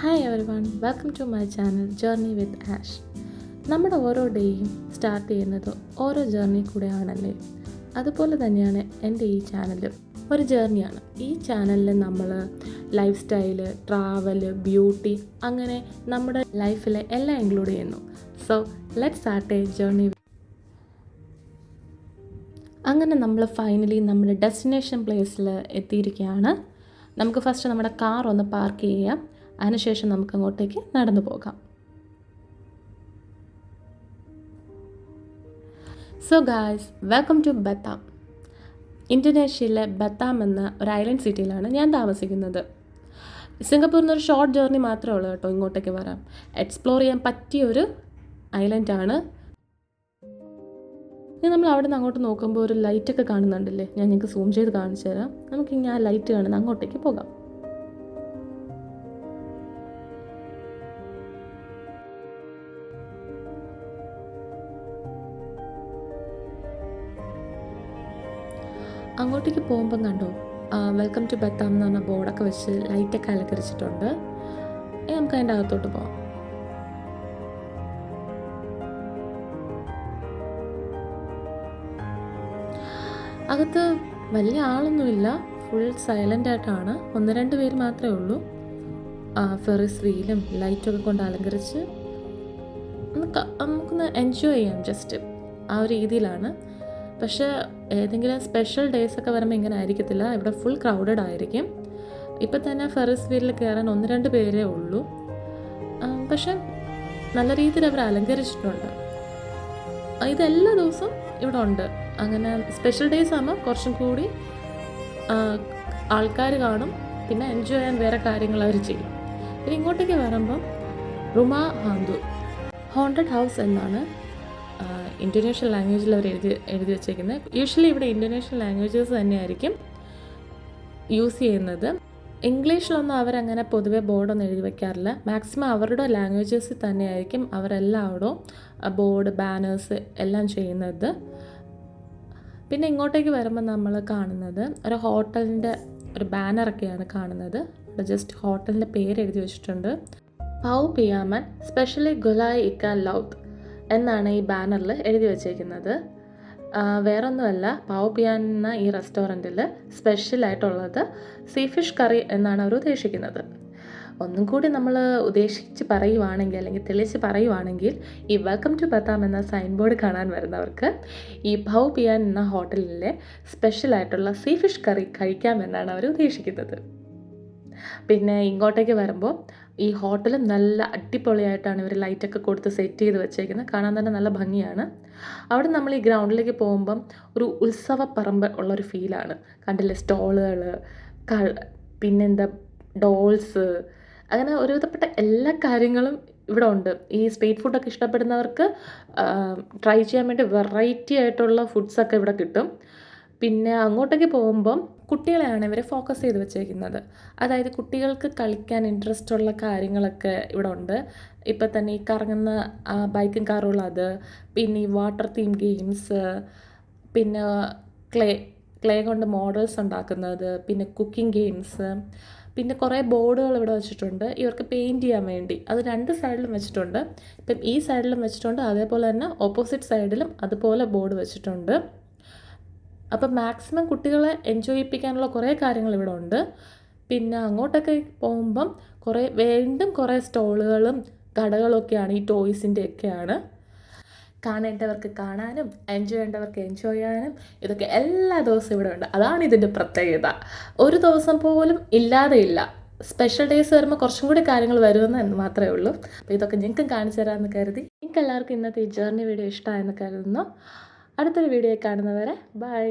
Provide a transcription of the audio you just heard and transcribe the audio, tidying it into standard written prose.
Hi everyone, welcome to my channel journey with Ash. നമ്മുടെ ഓരോ ഡേയും start ചെയ്യുന്നത് ഓരോ ജേർണി കൂടെയാണല്ലേ. അതുപോലെ തന്നെയാണ് എൻ്റെ ഈ ചാനലും ഒരു ജേർണിയാണ്. ഈ ചാനലിൽ നമ്മൾ ലൈഫ് സ്റ്റൈല്, ട്രാവല്, ബ്യൂട്ടി, അങ്ങനെ നമ്മുടെ ലൈഫിലെ എല്ലാം ഇൻക്ലൂഡ് ചെയ്യുന്നു. So let's start A journey. അങ്ങനെ നമ്മൾ ഫൈനലി നമ്മുടെ ഡെസ്റ്റിനേഷൻ പ്ലേസിൽ എത്തിയിരിക്കുകയാണ്. നമുക്ക് ഫസ്റ്റ് നമ്മുടെ കാർ ഒന്ന് പാർക്ക് ചെയ്യാം. അതിനുശേഷം നമുക്ക് അങ്ങോട്ടേക്ക് നടന്നു പോകാം. So guys, welcome to Batam. ഇന്തോനേഷ്യയിലെ ബത്താം എന്ന ഒരു ഐലൻഡ് സിറ്റിയിലാണ് ഞാൻ താമസിക്കുന്നത്. സിംഗപ്പൂരിൽ നിന്നൊരു ഷോർട്ട് ജേർണി മാത്രമേ ഉള്ളൂ കേട്ടോ ഇങ്ങോട്ടേക്ക് വരാം. എക്സ്പ്ലോർ ചെയ്യാൻ പറ്റിയൊരു ഐലൻഡാണ്. നമ്മൾ അവിടെ നിന്ന് അങ്ങോട്ട് നോക്കുമ്പോൾ ഒരു ലൈറ്റൊക്കെ കാണുന്നുണ്ടല്ലേ, ഞാൻ നിങ്ങൾക്ക് സൂം ചെയ്ത് കാണിച്ചു തരാം. നമുക്കിനി ആ ലൈറ്റ് കാണുന്ന അങ്ങോട്ടേക്ക് പോകാം. അങ്ങോട്ടേക്ക് പോകുമ്പം കണ്ടോ, വെൽക്കം ടു ബത്താം എന്ന് പറഞ്ഞ ബോർഡൊക്കെ വെച്ച് ലൈറ്റൊക്കെ അലങ്കരിച്ചിട്ടുണ്ട്. നമുക്ക് അതിൻ്റെ അകത്തോട്ട് പോകാം. അകത്ത് വലിയ ആളൊന്നുമില്ല, ഫുൾ സൈലൻ്റ് ആയിട്ടാണ്. 1-2 പേര് മാത്രമേ ഉള്ളൂ. ഫെറിസ് വീലും ലൈറ്റൊക്കെ കൊണ്ട് അലങ്കരിച്ച് നമുക്കൊന്ന് എൻജോയ് ചെയ്യാം ജസ്റ്റ് ആ ഒരു രീതിയിലാണ്. പക്ഷേ ഏതെങ്കിലും സ്പെഷ്യൽ ഡേയ്സ് ഒക്കെ വരുമ്പോൾ ഇങ്ങനെ ആയിരിക്കത്തില്ല. ഇവിടെ ഫുൾ ക്രൗഡഡ് ആയിരിക്കും. ഇപ്പം തന്നെ ഫെറിസ് വീലിൽ കയറാൻ 1-2 പേരേ ഉള്ളൂ. പക്ഷെ നല്ല രീതിയിൽ അവർ അലങ്കരിച്ചിട്ടുണ്ട്. ഇതെല്ലാ ദിവസവും ഇവിടെ ഉണ്ട്. അങ്ങനെ സ്പെഷ്യൽ ഡേയ്സ് ആകുമ്പോൾ കുറച്ചും കൂടി ആൾക്കാർ കാണും. പിന്നെ എൻജോയ് ചെയ്യാൻ വേറെ കാര്യങ്ങൾ അവർ ചെയ്യും. പിന്നെ ഇങ്ങോട്ടേക്ക് വരുമ്പം റുമാ ഹാന്തു ഹോണ്ടഡ് ഹൗസ് എന്നാണ് ഇന്തോനേഷ്യൻ ലാംഗ്വേജിൽ അവർ എഴുതി വെച്ചേക്കുന്നത്. യൂഷ്വലി ഇവിടെ ഇന്തോനേഷ്യൻ ലാംഗ്വേജസ് തന്നെയായിരിക്കും യൂസ് ചെയ്യുന്നത്. ഇംഗ്ലീഷിലൊന്നും അവരങ്ങനെ പൊതുവെ ബോർഡൊന്നും എഴുതി വയ്ക്കാറില്ല. മാക്സിമം അവരുടെ ലാംഗ്വേജസിൽ തന്നെയായിരിക്കും അവരെല്ലായിടവും ബോർഡ്, ബാനേഴ്സ് എല്ലാം ചെയ്യുന്നത്. പിന്നെ ഇങ്ങോട്ടേക്ക് വരുമ്പോൾ നമ്മൾ കാണുന്നത് ഒരു ഹോട്ടലിൻ്റെ ഒരു ബാനറൊക്കെയാണ് കാണുന്നത്. അവിടെ ജസ്റ്റ് ഹോട്ടലിൻ്റെ പേര് എഴുതി വെച്ചിട്ടുണ്ട്. പൗ പിയാമൻ സ്പെഷ്യലി ഗുലായ് ഇക്കാൻ ലൗത്ത് എന്നാണ് ഈ ബാനറിൽ എഴുതി വച്ചേക്കുന്നത്. വേറൊന്നുമല്ല, പൗ പിയാൻ എന്ന ഈ റെസ്റ്റോറൻറ്റിൽ സ്പെഷ്യലായിട്ടുള്ളത് സീ ഫിഷ് കറി എന്നാണ് അവർ ഉദ്ദേശിക്കുന്നത്. ഒന്നും കൂടി നമ്മൾ ഉദ്ദേശിച്ച് പറയുവാണെങ്കിൽ, അല്ലെങ്കിൽ തെളിയിച്ച് പറയുവാണെങ്കിൽ, ഈ വെൽക്കം ടു ബത്താം എന്ന സൈൻ ബോർഡ് കാണാൻ വരുന്നവർക്ക് ഈ പൗ പിയാൻ എന്ന ഹോട്ടലിലെ സ്പെഷ്യലായിട്ടുള്ള സീ ഫിഷ് കറി കഴിക്കാമെന്നാണ് അവർ ഉദ്ദേശിക്കുന്നത്. പിന്നെ ഇങ്ങോട്ടേക്ക് വരുമ്പോൾ ഈ ഹോട്ടലും നല്ല അടിപൊളിയായിട്ടാണ് ഇവർ ലൈറ്റൊക്കെ കൊടുത്ത് സെറ്റ് ചെയ്ത് വെച്ചേക്കുന്നത്. കാണാൻ തന്നെ നല്ല ഭംഗിയാണ്. അവിടെ നമ്മൾ ഈ ഗ്രൗണ്ടിലേക്ക് പോകുമ്പം ഒരു ഉത്സവപ്പറമ്പ് ഉള്ളൊരു ഫീലാണ്. കണ്ടില്ലേ, സ്റ്റോളുകൾ, പിന്നെന്താ ഡോൾസ്, അങ്ങനെ ഒരുവിധപ്പെട്ട എല്ലാ കാര്യങ്ങളും ഇവിടെ ഉണ്ട്. ഈ സ്ട്രീറ്റ് ഫുഡൊക്കെ ഇഷ്ടപ്പെടുന്നവർക്ക് ട്രൈ ചെയ്യാൻ വേണ്ടി വെറൈറ്റി ആയിട്ടുള്ള ഫുഡ്സൊക്കെ ഇവിടെ കിട്ടും. പിന്നെ അങ്ങോട്ടേക്ക് പോകുമ്പം കുട്ടികളെയാണ് ഇവർ ഫോക്കസ് ചെയ്ത് വെച്ചേക്കുന്നത്. അതായത് കുട്ടികൾക്ക് കളിക്കാൻ ഇൻട്രസ്റ്റ് ഉള്ള കാര്യങ്ങളൊക്കെ ഇവിടെ ഉണ്ട്. ഇപ്പം തന്നെ ഈ കറങ്ങുന്ന ബൈക്കും കാറുള്ള അത്, പിന്നെ ഈ വാട്ടർ തീം ഗെയിംസ്, പിന്നെ ക്ലേ കൊണ്ട് മോഡൽസ് ഉണ്ടാക്കുന്നത്, പിന്നെ കുക്കിംഗ് ഗെയിംസ്, പിന്നെ കുറേ ബോർഡുകൾ ഇവിടെ വെച്ചിട്ടുണ്ട് ഇവർക്ക് പെയിൻറ്റ് ചെയ്യാൻ വേണ്ടി. അത് 2 സൈഡിലും വെച്ചിട്ടുണ്ട്. ഇപ്പം ഈ സൈഡിലും വെച്ചിട്ടുണ്ട്, അതേപോലെ തന്നെ ഓപ്പോസിറ്റ് സൈഡിലും അതുപോലെ ബോർഡ് വെച്ചിട്ടുണ്ട്. അപ്പം മാക്സിമം കുട്ടികളെ എൻജോയ് ചെയ്യിപ്പിക്കാനുള്ള കുറേ കാര്യങ്ങൾ ഇവിടെ ഉണ്ട്. പിന്നെ അങ്ങോട്ടൊക്കെ പോകുമ്പം വീണ്ടും കുറേ സ്റ്റോളുകളും കടകളൊക്കെയാണ്, ഈ ടോയ്സിൻ്റെ ഒക്കെയാണ്. കാണേണ്ടവർക്ക് കാണാനും എൻജോയ് ചെയ്യേണ്ടവർക്ക് എൻജോയ് ചെയ്യാനും ഇതൊക്കെ എല്ലാ ദിവസവും ഇവിടെ ഉണ്ട്. അതാണ് ഇതിൻ്റെ പ്രത്യേകത. ഒരു ദിവസം പോലും ഇല്ലാതെയില്ല. സ്പെഷ്യൽ ഡേയ്സ് വരുമ്പോൾ കുറച്ചും കൂടി കാര്യങ്ങൾ വരുമെന്ന് മാത്രമേ ഉള്ളൂ. അപ്പോൾ ഇതൊക്കെ നിങ്ങൾക്കും കാണിച്ചു തരാമെന്ന് കരുതി. നിങ്ങൾക്ക് എല്ലാവർക്കും ഇന്നത്തെ ഈ ജേർണി വീഡിയോ ഇഷ്ടമായെന്ന് കരുതുന്നു. അടുത്തൊരു വീഡിയോ കാണുന്നവരെ ബൈ.